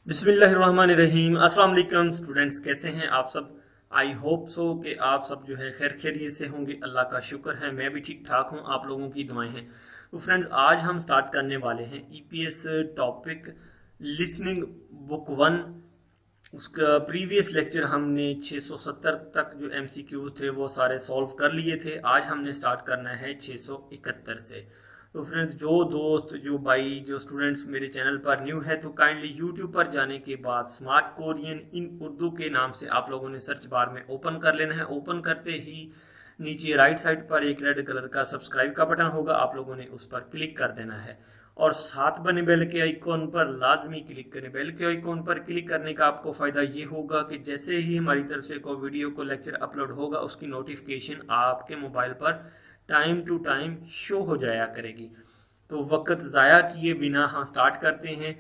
बिस्मिल्लाहिर्रहमानिर्रहीम। अस्सलाम वालेकुम स्टूडेंट्स, कैसे हैं आप सब। आई होप सो कि आप सब जो है खैर खैरियत से होंगे। अल्लाह का शुक्र है, मैं भी ठीक ठाक हूं। आप लोगों की दुआएं हैं। तो फ्रेंड्स, आज हम स्टार्ट करने वाले हैं ईपीएस टॉपिक लिसनिंग बुक 1। उसका प्रीवियस लेक्चर हमने 670 तक जो एमसीक्यूज थे वो सारे सॉल्व कर लिए थे। आज हमने स्टार्ट करना है 671 से। तो फ्रेंड्स, जो दोस्त जो भाई जो स्टूडेंट्स मेरे चैनल पर न्यू है तो काइंडली यूट्यूब पर जाने के बाद स्मार्ट कोरियन इन उर्दू के नाम से आप लोगों ने सर्च बार में ओपन कर लेना है। ओपन करते ही नीचे राइट साइड पर एक रेड कलर का सब्सक्राइब का बटन होगा, आप लोगों ने उस पर क्लिक कर देना है और साथ बने बेल के आइकॉन पर लाजमी क्लिक करें। बेल के आइकॉन पर क्लिक करने का आपको फायदा ये होगा कि जैसे ही हमारी तरफ से कोई वीडियो को लेक्चर अपलोड होगा उसकी नोटिफिकेशन आपके मोबाइल पर टाइम टू टाइम शो हो जाया करेगी। तो वक्त ज़ाया किए बिना हम स्टार्ट करते हैं।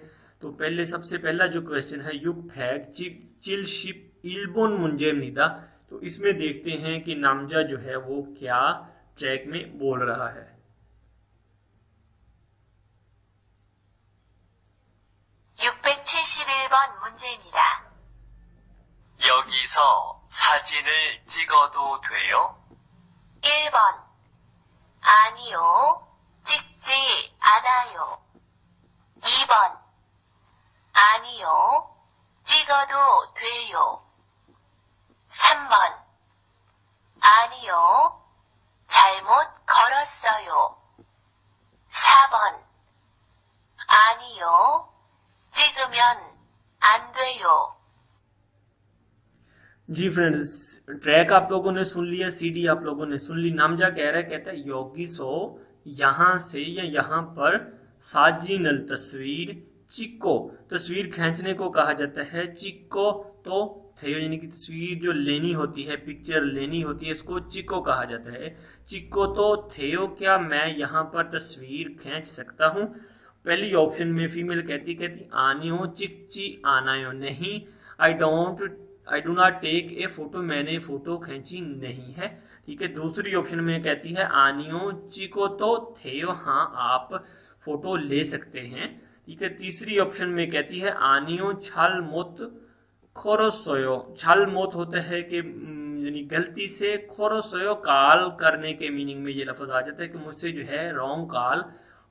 तो पहले सबसे पहला जो क्वेश्चन है युग फैग चिलशिप इल्बोन मुंजेम निदा। तो इसमें देखते हैं कि नामजा जो है वो क्या ट्रैक में बोल रहा है। 문제입니다. 여기서 사진을 찍어도 돼요? 1번 아니요. 찍지 않아요. 2번 아니요. 찍어도 돼요. 3번 아니요. 잘못 걸었어요. 4번 아니요. 찍으면 안 돼요। जी फ्रेंड्स, ट्रैक आप लोगों ने सुन लिया, सीडी आप लोगों ने सुन ली। नामजा कह रहा है, कहता है योगी सो यहां से या यहां पर साजी नल तस्वीर चिक्को, तस्वीर खींचने को कहा जाता है। चिक्को तो थे यानी कि तस्वीर जो लेनी होती है, पिक्चर लेनी होती है, इसको चिक्को कहा जाता है। चिक्को तो थेयो, क्या मैं यहाँ पर तस्वीर खींच सकता हूँ। पहली ऑप्शन में फीमेल कहती आनियो चिकची आनायो नहीं। I do not take a photo, मैंने फोटो खींची नहीं है। ठीक है। दूसरी ऑप्शन में कहती है आनियो चिको तो थेयो, हाँ आप फोटो ले सकते हैं। ठीक है। तीसरी ऑप्शन में कहती है आनियो छाल मोत खोरोसोयो। छाल मोत होता है कि यानी गलती से, खोरोसोयो काल करने के मीनिंग में ये लफ्ज आ जाता है कि मुझसे जो है रॉन्ग कॉल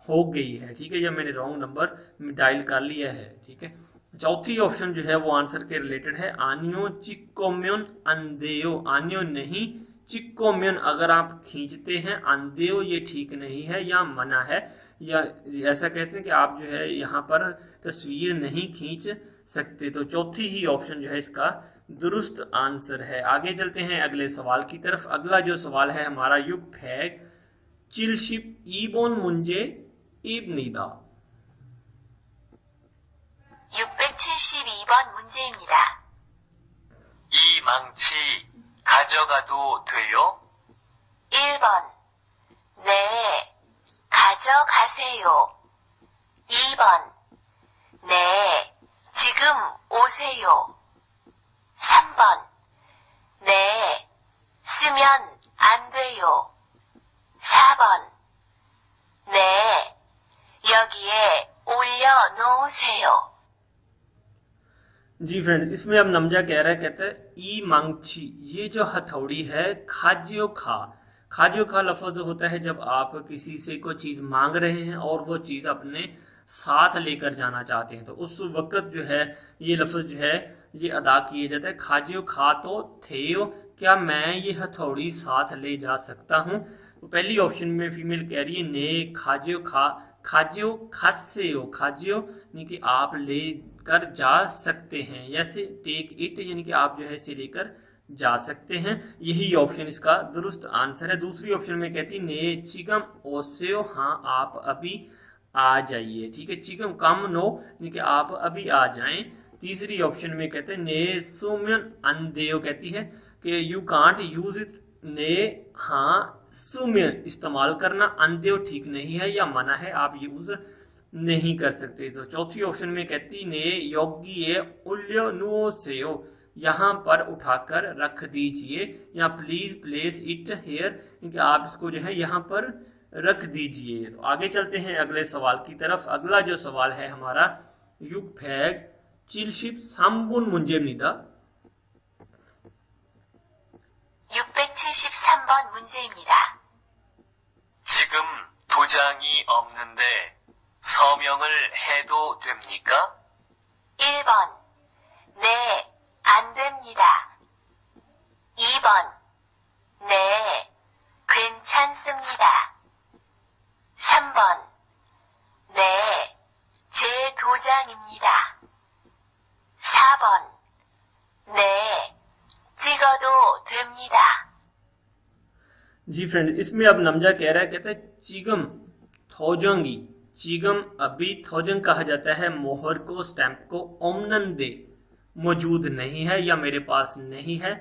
हो गई है। ठीक है, या मैंने रॉन्ग नंबर डायल कर लिया है। ठीक है। चौथी ऑप्शन जो है वो आंसर के रिलेटेड है। आनियो चिक्कोम्योन अंदेयो, आनियो नहीं चिक्कोम्योन अगर आप खींचते हैं, अंदेयो ये ठीक नहीं है या मना है, या ऐसा कहते हैं कि आप जो है यहाँ पर तस्वीर नहीं खींच सकते। तो चौथी ही ऑप्शन जो है इसका दुरुस्त आंसर है। आगे चलते हैं अगले सवाल की तरफ। अगला जो सवाल है हमारा युग फैग चिलशिप इबोन मुंजे 입니다। 672번 문제입니다. 이 망치 가져가도 돼요? 1번 네, 가져가세요. 2번 네, 지금 오세요. 3번 네, 쓰면 안 돼요. 4번 네, 여기에 올려놓으세요। जी फ्रेंड, इसमें अब नमजा कह रहा है, कहता है ई मांगची, ये जो हथौड़ी है खाजियो खा। खाजियो खा लफ्ज होता है जब आप किसी से कोई चीज मांग रहे हैं और वो चीज अपने साथ लेकर जाना चाहते हैं, तो उस वक्त जो है ये लफ्ज जो है ये अदा किया जाता है। खाजियो खा तो थेयो, क्या मैं ये हथौड़ी साथ ले जा सकता हूँ। तो पहली ऑप्शन में फीमेल कह रही है ने खाजियो खा, खाजियो खासेयो, खाजियो यानी कि आप लेकर जा सकते हैं, जैसे टेक इट यानी कि आप जो है इसे लेकर जा सकते हैं। यही ऑप्शन इसका दुरुस्त आंसर है। दूसरी ऑप्शन में कहती ने चिगम ओसेयो, हाँ आप अभी आ जाइए। ठीक है, चिगम कम नो यानी कि आप अभी आ जाएं। तीसरी ऑप्शन में कहते हैं ने सुम्यन अंदेयो, कहती है कि यू कांट यूज इट, ने हाँ सुम्य इस्तेमाल करना, अंदेयो ठीक नहीं है या मना है, आप यूज नहीं कर सकते। तो चौथी ऑप्शन में कहती ने योगी उल्यो नुओ सेयो, यहाँ पर उठाकर रख दीजिए, या प्लीज प्लेस इट हेयर, क्योंकि आप इसको जो है यहाँ पर रख दीजिए। तो आगे चलते हैं अगले सवाल की तरफ। अगला जो सवाल है हमारा युगफैग 70 3분 문제입니다. 673번 문제입니다. 지금 도장이 없는데 서명을 해도 됩니까? 1번. 네, 안 됩니다. 2번. 네, 괜찮습니다. 3번. 네, 제 도장입니다. 4번. 네, 찍어도 됩니다. जी फ्रेंड, इसमें अब नमजा कह रहा है, कहता है चिगम थोजंगी, चिगम अभी थोजंग कहा जाता है मोहर को, स्टैंप को। ओमनन दे मौजूद नहीं है या मेरे पास नहीं है।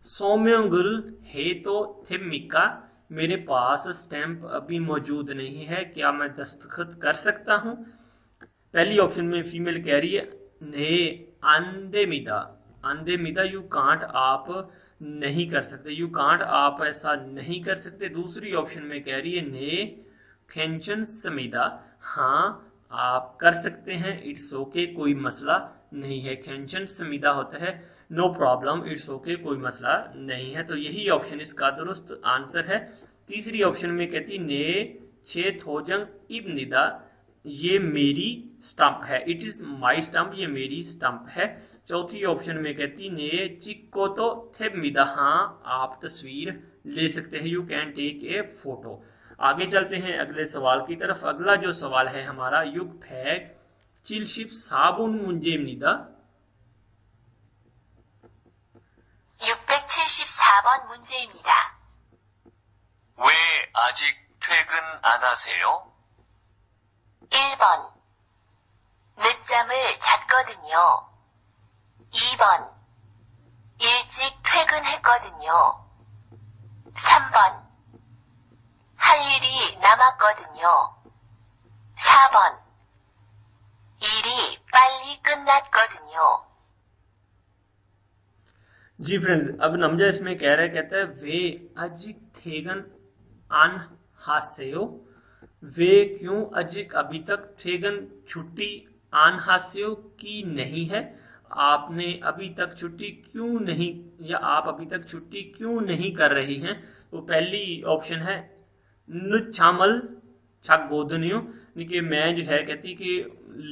सौम्यंगुल है तो थिमिका, मेरे पास स्टैंप अभी मौजूद नहीं है, क्या मैं दस्तखत कर सकता हूँ। पहली ऑप्शन में फीमेल कह रही है ने अंदेमिदा, अंदेमिदा यू कांट, आप नहीं कर सकते, यू कांट आप ऐसा नहीं कर सकते। दूसरी ऑप्शन में कह रही है ने खेंचन समीदा, हाँ आप कर सकते हैं, इट्स ओके, कोई मसला नहीं है। खेंचन समीदा होता है नो प्रॉब्लम, इट्स ओके, कोई मसला नहीं है। तो यही ऑप्शन इसका दुरुस्त आंसर है। तीसरी ऑप्शन में कहती ने छे थोजंग इब्निदा, ये मेरी स्टंप है, इट इज माई स्टंप, ये मेरी स्टंप है। चौथी ऑप्शन में कहती ने चिक्को तो थेमिदा, हाँ आप तस्वीर ले सकते हैं, you can take a photo. आगे चलते हैं अगले सवाल की तरफ। अगला जो सवाल है हमारा, युग फैग चिलशिप साबुन मुंजेमनिदा। 674번 문제입니다. 왜 아직 퇴근 안 하세요? 1번. 늦잠을 잤거든요. 2번. 일찍 퇴근했거든요. 3번. 할 일이 남았거든요. 4번. 일이 빨리 끝났거든요. जी फ्रेंड, अब नमजा इसमें कह रहा है, कहता है वे अजिक थेगन आन हास्यो, वे क्यों अजिक अभी तक थेगन छुट्टी आन हास्यो की नहीं है, आपने अभी तक छुट्टी क्यों नहीं, या आप अभी तक छुट्टी क्यों नहीं कर रही हैं। तो पहली ऑप्शन है नुचामल छक गोदनियो, कि मैं जो है कहती कि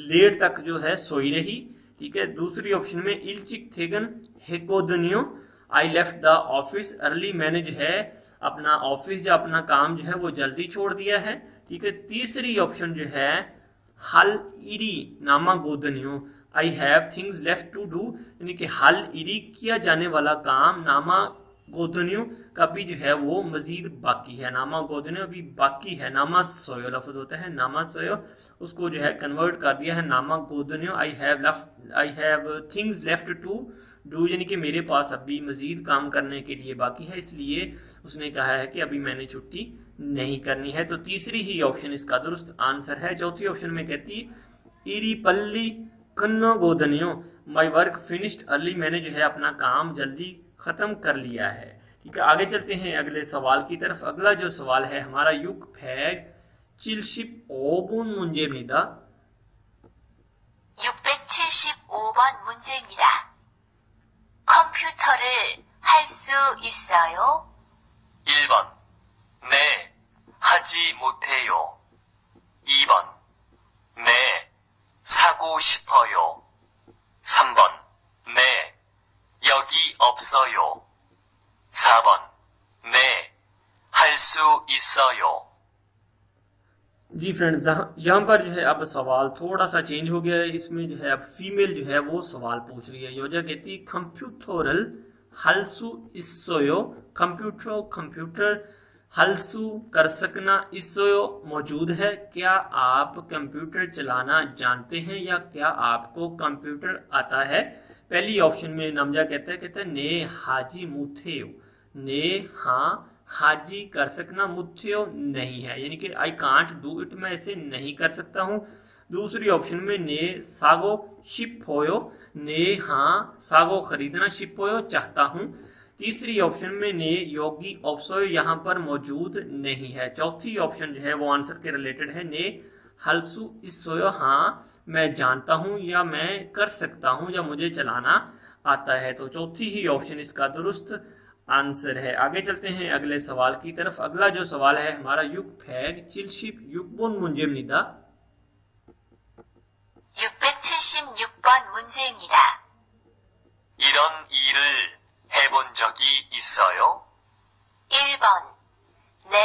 लेट तक जो है सोई रही, ठीक है। दूसरी ऑप्शन में इलचिक थेगन हेकोदनियो, I left the office early, मैंने जो है अपना ऑफिस या अपना काम जो है वो जल्दी छोड़ दिया है, ठीक है। तीसरी ऑप्शन जो है हल इरी नामा गोदनियो, I have things left to do, यानी कि हल इरी किया जाने वाला काम, नामा गोदनियो का भी जो है वो मजीद बाकी है, नामा गोदनियो अभी बाकी है। नामा सोयो लफ्ज होता है, नामा सोयो, उसको जो है कन्वर्ट कर दिया है नामा गोदनियो। I have things left to do, यानी कि मेरे पास अभी मजीद काम करने के लिए बाकी है, इसलिए उसने कहा है कि अभी मैंने छुट्टी नहीं करनी है। तो तीसरी ही ऑप्शन इसका दुरुस्त आंसर है। चौथी ऑप्शन में कहती इरी पल्ली कन्नो गोदनियो, माई वर्क फिनिश्ड अर्ली, मैंने जो है अपना काम जल्दी खत्म कर लिया है, ठीक है। आगे चलते हैं अगले सवाल की तरफ। अगला जो सवाल है हमारा, युग फैग चिलशिप ओबुन 문제입니다. 675번 문제입니다. 컴퓨터를 할 수 있어요? 1번. 네, 하지 못해요. 2번. 네, 사고 싶어요. 3번. 네, 여기 없어요. 4번. 네, 할 수 있어요. जी फ्रेंड्स, यहाँ पर जो है अब सवाल थोड़ा सा चेंज हो गया है। इसमें जो है अब फीमेल जो है वो सवाल पूछ रही है। योजा कहती कंप्यूटरल हल्सु इसोयो, कंप्यूटर हल्सु कर सकना, इसोयो मौजूद है, क्या आप कंप्यूटर चलाना जानते हैं या क्या आपको कंप्यूटर आता है। पहली ऑप्शन में नमजा कहता है ने हाजी मुथेयो, ने हाँ, हाजी कर सकना, मुथ्यो नहीं है, यानी कि आई कांट डू इट, मैं ऐसे नहीं कर सकता हूँ। दूसरी ऑप्शन में ने सागो शिप होयो, ने हाँ सागो खरीदना, शिप होयो चाहता हूँ। तीसरी ऑप्शन में ने योगी ऑप्सोयो यहाँ पर मौजूद नहीं है। चौथी ऑप्शन जो है वो आंसर के रिलेटेड है, ने हल्सु इसोयो, हाँ मैं जानता हूं या मैं कर सकता हूं या मुझे चलाना आता है। तो चौथी ही ऑप्शन इसका दुरुस्त आंसर है। आगे चलते हैं अगले सवाल की तरफ। अगला जो सवाल है हमारा 육팩 76번 문제입니다. 676번 문제입니다. 이런 일을 해본 적이 있어요? 1번. 네.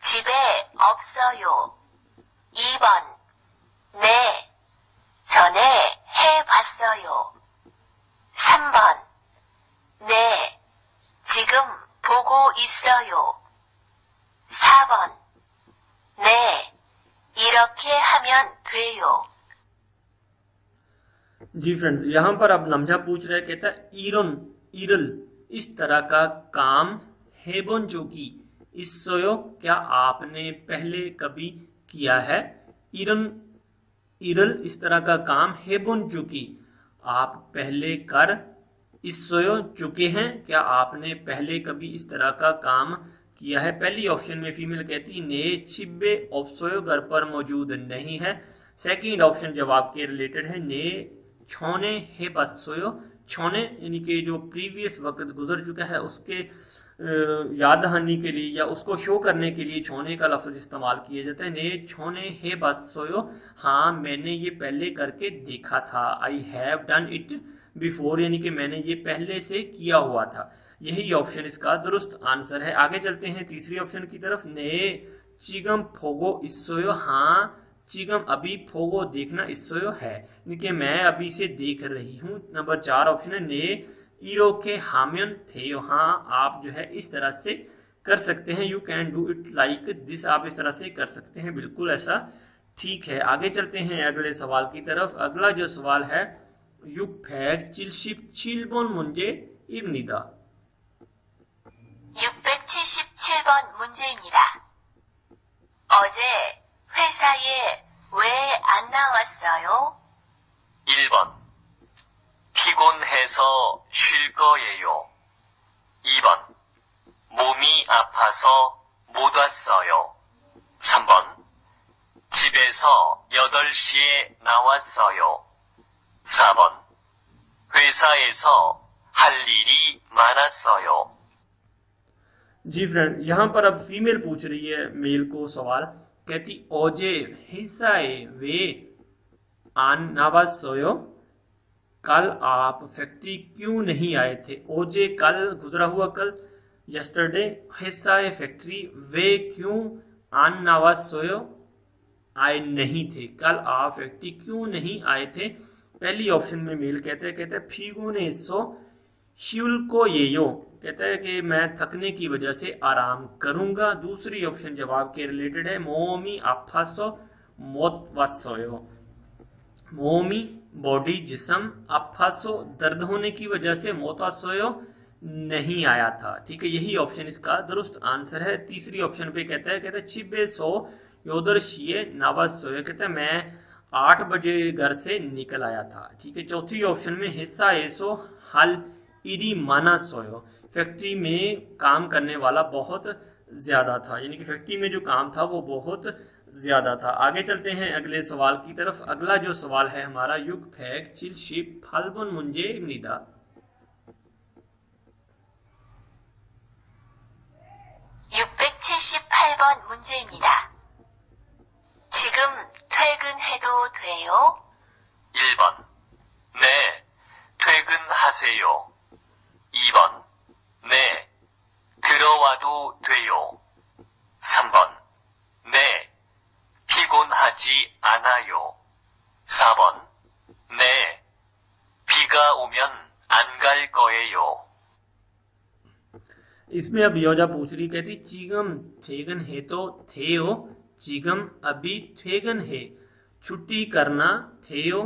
집에 없어요. 2번. 네. 전에 해봤어요. 3번. 네. 지금 보고 있어요. 4번. 네. 이렇게 하면 돼요. जी फ्रेंड्स, यहाँ पर अब नमजा पूछ रहे, कहता है ईरन ईरल इस तरह का काम हेबन जो की इसोयो क्या आपने पहले कभी किया है। ईरन ईरल इस तरह का काम हेबन जो की आप पहले कर इसोयो चुके हैं, क्या आपने पहले कभी इस तरह का काम किया है। पहली ऑप्शन में फीमेल कहती ने छिब्बे ऑप्सोयो घर पर मौजूद नहीं है। सेकंड ऑप्शन जवाब के रिलेटेड है ने छोने हे पासोयो। छोने यानी कि जो प्रीवियस वक्त गुजर चुका है उसके याद दहानी के लिए या उसको शो करने के लिए छोने का लफ्ज इस्तेमाल किया जाता है। ने छोने हे पासोयो, हाँ मैंने ये पहले करके देखा था। I have done it before यानी कि मैंने ये पहले से किया हुआ था। यही ऑप्शन इसका दुरुस्त आंसर है। आगे चलते हैं तीसरी ऑप्शन की तरफ। ने चिगम फोगो इसोयो, हाँ चिगम अभी फोगो देखना इसोयो है यानी कि मैं अभी इसे देख रही हूँ। नंबर 4 ऑप्शन है ने ईरो के हामियन थे, हाँ आप जो है इस तरह से कर सकते हैं। You can do it like this, आप इस तरह से कर सकते हैं, बिल्कुल ऐसा ठीक है। आगे चलते हैं अगले सवाल की तरफ। अगला जो सवाल है 육팩 77번 문제입니다. 677번 문제입니다. 어제 회사에 왜 안 나왔어요? 1번. 피곤해서 쉴 거예요. 2번. 몸이 아파서 못 왔어요. 3번. 집에서 8시에 나왔어요. 4번. 회사에서 할 일이 많았어요. जी फ्रेंड, यहाँ पर अब फीमेल पूछ रही है मेल को सवाल, कहती ओजे हिस्साए वे आन नावासोयो, कल आप फैक्ट्री क्यों नहीं आए थे। ओजे कल, गुजरा हुआ कल यस्टरडे, हिस्साए फैक्ट्री, वे क्यों, आन नावासोयो आए नहीं थे, कल आप फैक्ट्री क्यों नहीं आए थे। पहली ऑप्शन में मेल कहते फीगू ने सो श्यूल को ये यो, कहता है कि मैं थकने की वजह से आराम करूंगा। दूसरी ऑप्शन जवाब के रिलेटेड है मोमी आफासो मोत वसोयो, मोमी बॉडी जिस्म, आफासो दर्द होने की वजह से, मोतासोयो नहीं आया था। ठीक है, यही ऑप्शन इसका दुरुस्त आंसर है। तीसरी ऑप्शन पे कहता है छिबे सो योदर शिए नावासोयो, कहता है मैं 8 बजे घर से निकल आया था। ठीक है, चौथी ऑप्शन में हिस्सा एसो हल इडी माना सोयो, फैक्ट्री में काम करने वाला बहुत ज्यादा था, यानी कि फैक्ट्री में जो काम था वो बहुत ज्यादा था। आगे चलते हैं अगले सवाल की तरफ। अगला जो सवाल है हमारा 육팩 78번 문제입니다. 678번 문제입니다. 지금 퇴근해도 돼요? 1번. 네, 퇴근하세요. 2번. 네, 들어와도 돼요. 3번. 네, 피곤하지 않아요. 4번. 네, 비가 오면 안 갈 거예요. इसमें अब योजा पूछ रही, कहती चिगम थेगन है तो थेयो, चिगम अभी थेगन है, छुट्टी करना थेयो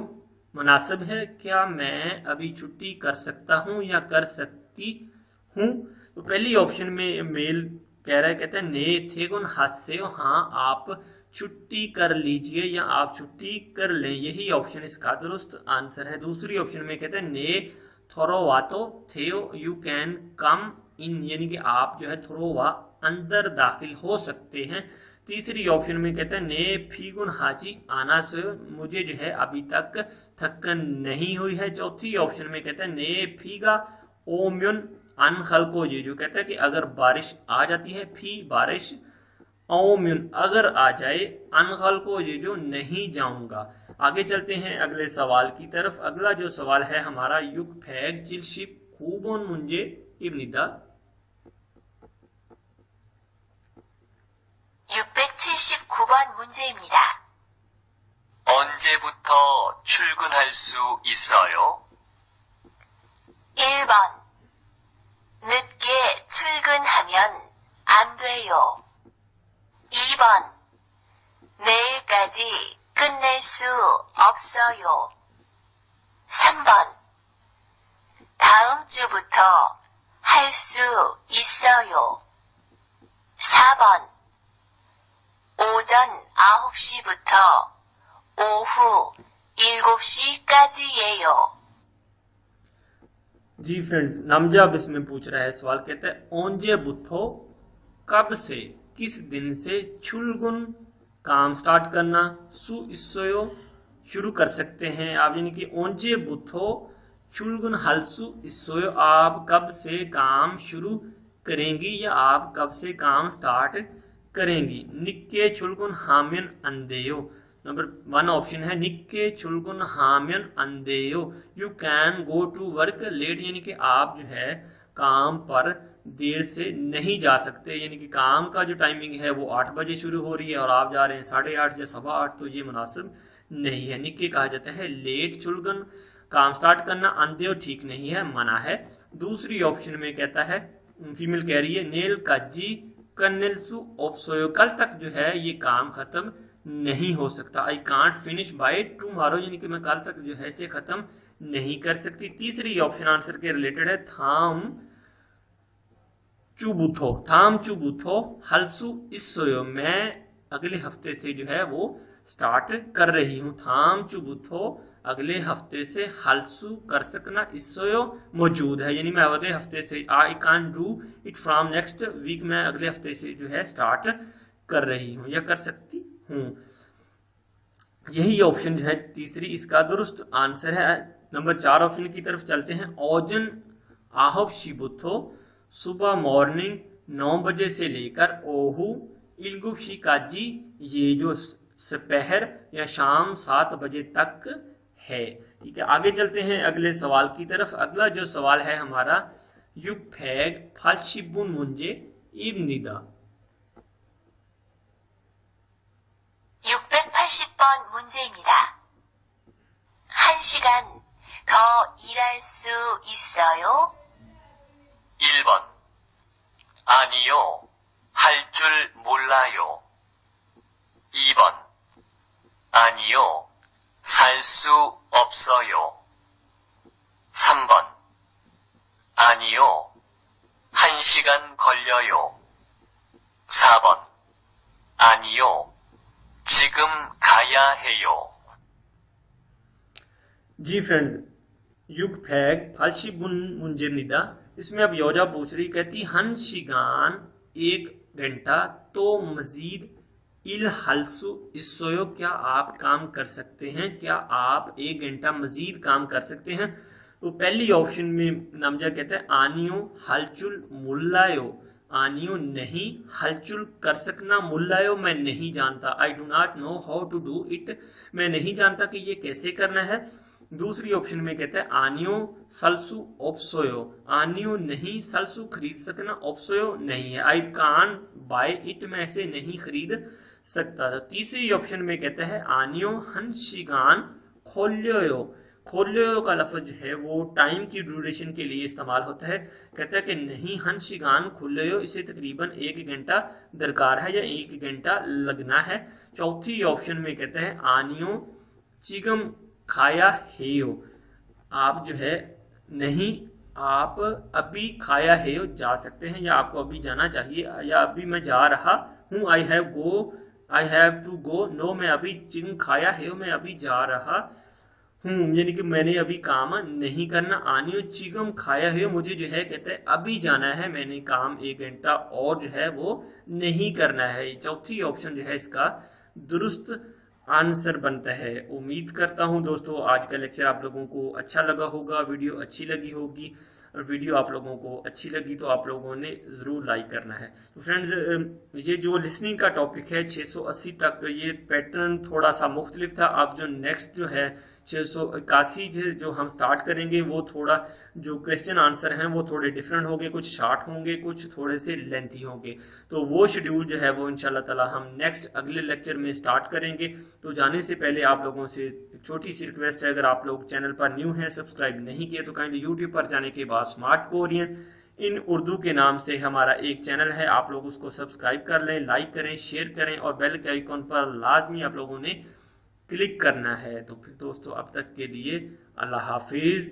मुनासिब है, क्या मैं अभी छुट्टी कर सकता हूँ या कर सकती हूँ। तो पहली ऑप्शन में मेल कह रहा है, कहता है ने थेगुन हास्य, हाँ आप छुट्टी कर लीजिए या आप छुट्टी कर लें, यही ऑप्शन इसका दुरुस्त आंसर है। दूसरी ऑप्शन में कहते हैं ने थोरोवातो थेयो, यू कैन कम इन, यानी कि आप जो है थोरोवा अंदर दाखिल हो सकते हैं। तीसरी ऑप्शन में कहते हैं ने फीगुन हाजी आना से, मुझे जो है अभी तक थकन नहीं हुई है। चौथी ऑप्शन में कहते हैं ने फीगा ओम्युन अनखल को, ये जो कहता है कि अगर बारिश आ जाती है, फी बारिश, ओम्युन अगर आ जाए, अनखल को ये जो नहीं जाऊंगा। आगे चलते हैं अगले सवाल की तरफ। अगला जो सवाल है हमारा युग फैग चिलशिप खूबोन मुंजे इब्निदा। 679번 문제입니다. 언제부터 출근할 수 있어요? 1번. 늦게 출근하면 안 돼요. 2번. 내일까지 끝낼 수 없어요. 3번. 다음 주부터 할 수 있어요. 4번. 오전 9시부터 오후 7시까지예요. जी फ्रेंड्स, नामजाब इसमें पूछ रहा है सवाल, कहता है ओंजे बुथो कब से, किस दिन से, छुलगुन काम स्टार्ट करना, सु इसोयो शुरू कर सकते हैं आप, यानी कि ओंजे बुथो छुलगुन हलसु इसोयो, आप कब से काम शुरू करेंगी या आप कब से काम स्टार्ट करेंगी। निक्के छुलगुन हामियन अंदेयो, नंबर 1 ऑप्शन है निक्के छुलगुन हामियन अंदेयो, you can go to work late, यानी कि आप जो है काम पर देर से नहीं जा सकते, यानी कि काम का जो टाइमिंग है वो 8 बजे शुरू हो रही है और आप जा रहे हैं 8:30 या 8:15, तो ये मुनासिब नहीं है। निक्के कहा जाता है लेट, छुलगुन काम स्टार्ट करना, अंदेयो ठीक नहीं है, मना है। दूसरी ऑप्शन में कहता है, फीमेल कह रही है नेल काजी कन्नेलसु ऑफसोयो, कल तक जो है ये काम खत्म नहीं हो सकता। I can't finish by tomorrow, यानी कि मैं कल तक जो है इसे खत्म नहीं कर सकती। तीसरी ऑप्शन आंसर के रिलेटेड है थाम चुबुथो, थाम चुबुथो हलसु इसोयो, मैं अगले हफ्ते से जो है वो स्टार्ट कर रही हूँ। थाम चुबुथो अगले हफ्ते से, हलसु कर सकना, इसोयो मौजूद है, यानी मैं अगले हफ्ते से, I can do it from next week, मैं अगले हफ्ते से जो है स्टार्ट कर रही हूँ या कर सकती हूँ। यही ऑप्शन जो है तीसरी इसका दुरुस्त आंसर है। नंबर 4 ऑप्शन की तरफ चलते हैं। ओजन आहव शिबुथो, सुबह मॉर्निंग 9 बजे से लेकर ओहू इल्गुफ शिकाजी, ये जो दोपहर या शाम 7 बजे तक है। ठीक है, आगे चलते हैं अगले सवाल की तरफ। अगला जो सवाल है हमारा युग फैग फालशिबुन मुंजे इब्निदा। 680번 문제입니다. 1시간 더 일할 수 있어요? 1번. 아니요. 할 줄 몰라요. 2번. 아니요. 살 수 없어요. 3번. 아니요. 1시간 걸려요. 4번. 아니요. 지금 가야 해요. जी फ्रेंड, युग फैग फालशी बुन मुंजे निदा, इसमें अब योजा पूछ रही, कहती हन शिगान 1 घंटा तो मजीद इल हलसु इसोयो, क्या आप काम कर सकते हैं, क्या आप 1 घंटा मजीद काम कर सकते हैं। तो पहली ऑप्शन में नामजा कहता है आनियो हलचुल मुल्लायो, आनियो नहीं, हलचुल कर सकना, मुल्लायो मैं नहीं जानता, I do not know how to do it, मैं नहीं जानता कि ये कैसे करना है। दूसरी ऑप्शन में कहता है आनियो सलसु ऑप्सोयो, आनियो नहीं, सलसु खरीद सकना, ऑप्सोयो नहीं है, आई कान बाय इट, मैं इसे नहीं खरीद सकता था। तीसरी ऑप्शन में कहता है आनियो हंशिगान खोल्यो, खोल्यो का लफ्ज है वो टाइम की ड्यूरेशन के लिए इस्तेमाल होता है, कहता है कि नहीं हंशिगान खुल्यो, इसे तकरीबन 1 घंटा दरकार है या 1 घंटा लगना है। चौथी ऑप्शन में कहता है आनियो चिगम खाया हेयो, आप जो है नहीं, आप अभी खाया हेयो जा सकते हैं या आपको अभी जाना चाहिए, या अभी मैं जा रहा हूँ, I have go, I have to go, no मैं अभी चिंग खाया हेयो, मैं अभी जा रहा यानी कि मैंने अभी काम नहीं करना। आनियो चिगम खाया है, मुझे जो है कहते हैं अभी जाना है, मैंने काम 1 घंटा और जो है वो नहीं करना है। चौथी ऑप्शन जो है इसका दुरुस्त आंसर बनता है। उम्मीद करता हूं दोस्तों आज का लेक्चर आप लोगों को अच्छा लगा होगा, वीडियो अच्छी लगी होगी, और वीडियो आप लोगों को अच्छी लगी तो आप लोगों ने ज़रूर लाइक करना है। तो फ्रेंड्स ये जो लिसनिंग का टॉपिक है 680 तक, ये पैटर्न थोड़ा सा मुख्तलिफ था। अब जो नेक्स्ट जो है 681 जो हम स्टार्ट करेंगे वो थोड़ा जो क्वेश्चन आंसर हैं वो थोड़े डिफरेंट होंगे, कुछ शार्ट होंगे, कुछ थोड़े से लेंथी होंगे। तो वो शेड्यूल जो है वो इंशाल्लाह ताला हम नेक्स्ट अगले लेक्चर में स्टार्ट करेंगे। तो जाने से पहले आप लोगों से एक छोटी सी रिक्वेस्ट है, अगर आप लोग चैनल पर न्यू हैं, सब्सक्राइब नहीं किए, तो काइंडली यूट्यूब पर जाने के बाद स्मार्ट कोरियन इन उर्दू के नाम से हमारा एक चैनल है, आप लोग उसको सब्सक्राइब कर लें, लाइक करें, शेयर करें और बेल के आइकॉन पर लाजमी आप लोगों ने क्लिक करना है। तो फिर दोस्तों अब तक के लिए अल्लाह हाफिज।